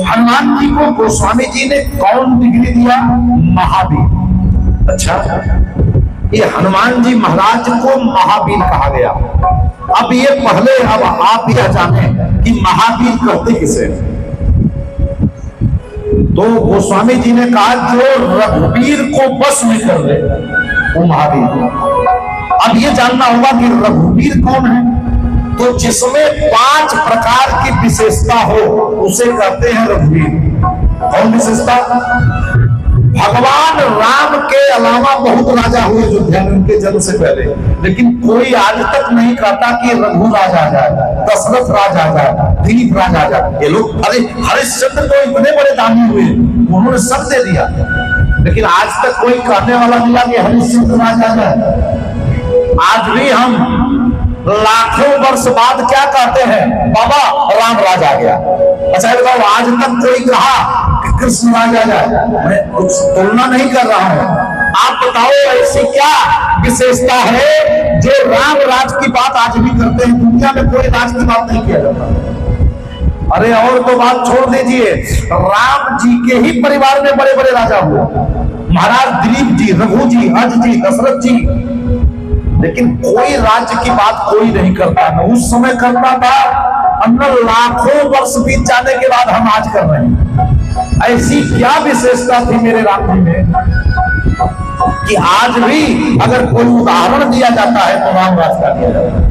हनुमान जी को गोस्वामी जी ने कौन डिग्री दिया? महावीर। अच्छा, ये हनुमान जी महाराज को महावीर कहा गया। अब ये पहले, अब आप यह जाने कि महावीर कहते किसे? तो गोस्वामी जी ने कहा जो रघुवीर को बस में कर ले वो महावीर। अब ये जानना होगा कि रघुवीर कौन है। तो जिसमें 5 प्रकार की विशेषता हो उसे कहते हैं रघुवीर। कौन विशेषता? भगवान राम के अलावा बहुत राजा हुए अयोध्या में उनके जन्म से पहले, लेकिन कोई आज तक नहीं कहता कि रघु राजा आ जाए, दशरथ राजा आ जाए, दिलीप राजा आ जाए। ये लोग, अरे हरिश्चंद्र तो इतने बड़े दानी हुए, उन्होंने सब दे दिया, लेकिन आज तक कोई कहने वाला मिला कि हरिश्चंद्र राजा आ जाए। आज भी हम लाखों वर्ष बाद क्या कहते हैं? बाबा राम राजा आ गया। अच्छा बताओ, आज तक कोई कहा कि कृष्ण राजा जाए? मैं कुछ तुलना नहीं कर रहा हूं। आप बताओ ऐसी क्या विशेषता है जो राम राज की बात आज भी करते हैं? दुनिया में कोई राज की बात नहीं किया जाता। अरे और तो बात छोड़ दीजिए, राम जी के ही परिवार में बड़े बड़े राजा हुए, महाराज दिलीप जी, रघु जी, हज जी, दशरथ जी, लेकिन कोई राज्य की बात कोई नहीं करता। न उस समय करता था, अन्य लाखों वर्ष बीत जाने के बाद हम आज कर रहे हैं। ऐसी क्या विशेषता थी मेरे राम जी में कि आज भी अगर कोई उदाहरण दिया जाता है तो राम राज का दिया जाता है।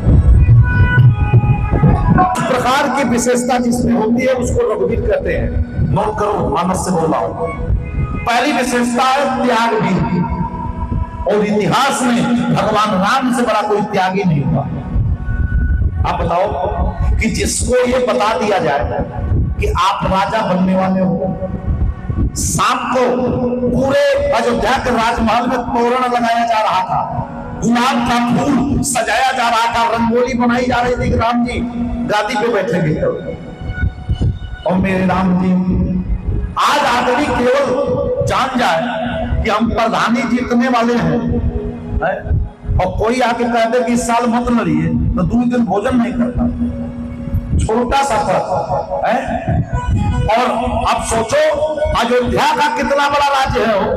इस प्रकार की विशेषता जिसमें होती है उसको रघुवीर कहते हैं। नोट करो, मानस से बोल रहा हूं। पहली विशेषता है त्यागवीर, और इतिहास में भगवान राम से बड़ा कोई त्यागी नहीं हुआ। आप बताओ कि जिसको ये बता दिया जाए कि आप राजा बनने वाले हो, शाम को पूरे अयोध्या के राजमहल में तोरण लगाया जा रहा था, गुलाब का फूल सजाया जा रहा था, रंगोली बनाई जा रही थी, राम जी गादी पे बैठेंगे। और मेरे राम जी, आज आदमी केवल जान जाए कि हम प्रधानी जीतने वाले हैं, और कोई आके कहते कि इस साल मत लड़िए, तो 2 दिन भोजन नहीं करता। छोटा सा फर्क है। और अब सोचो अयोध्या का कितना बड़ा राज्य है वो।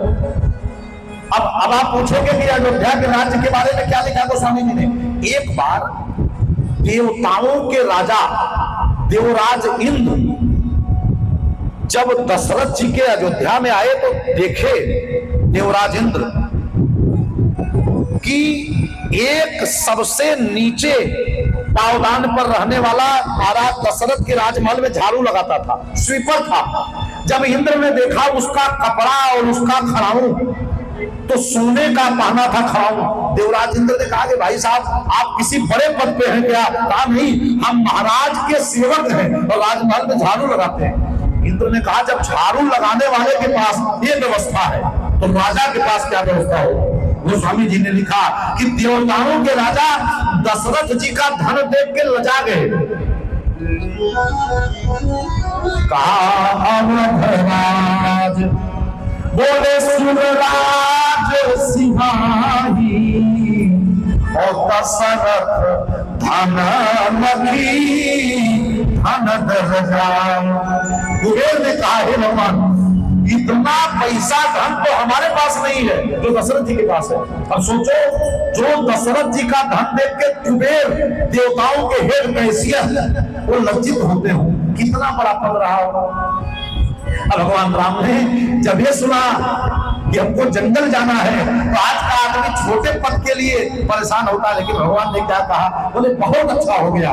अब आप पूछेंगे कि अयोध्या के राज्य के बारे में क्या लिखा गोस्वामी जी ने? एक बार देवताओं के राजा देवराज इंद्र जब दशरथ जी के अयोध्या में आए तो देखे देवराज इंद्र कि एक सबसे नीचे पावदान पर रहने वाला महाराज दशरथ के राजमहल में झाड़ू लगाता था, स्वीपर था। जब इंद्र ने देखा उसका कपड़ा और उसका खड़ाऊ तो सोने का पहना था खड़ाऊ। देवराज इंद्र ने कहा कि भाई साहब आप किसी बड़े पद पे हैं क्या? कहा नहीं, हम महाराज के सेवक हैं और राजमहल में झाड़ू लगाते हैं। इंद्र ने कहा जब झाड़ू लगाने वाले के पास ये व्यवस्था है तो राजा के पास क्या व्यवस्था हो? गोस्वामी जी ने लिखा कि देवताओं के राजा दशरथ जी का धन देख के लजा गए। कहा अवधराज बोले सुरराज सिंहाही और दशरथ धन लगी धन दर जाए। कुबेर ने कहा हे भगवान, इतना पैसा धन तो हमारे पास नहीं है जो दशरथ जी के पास है। अब सोचो, जो दशरथ जी का धन देख के कुबेर देवताओं के हेड कैसियत वो लज्जित होते हो, कितना बड़ा पद रहा होगा। अब भगवान राम ने जब ये सुना कि हमको जंगल जाना है तो आज का आदमी छोटे पद के लिए परेशान होता है, लेकिन भगवान ने क्या कहा? बोले बहुत अच्छा हो गया।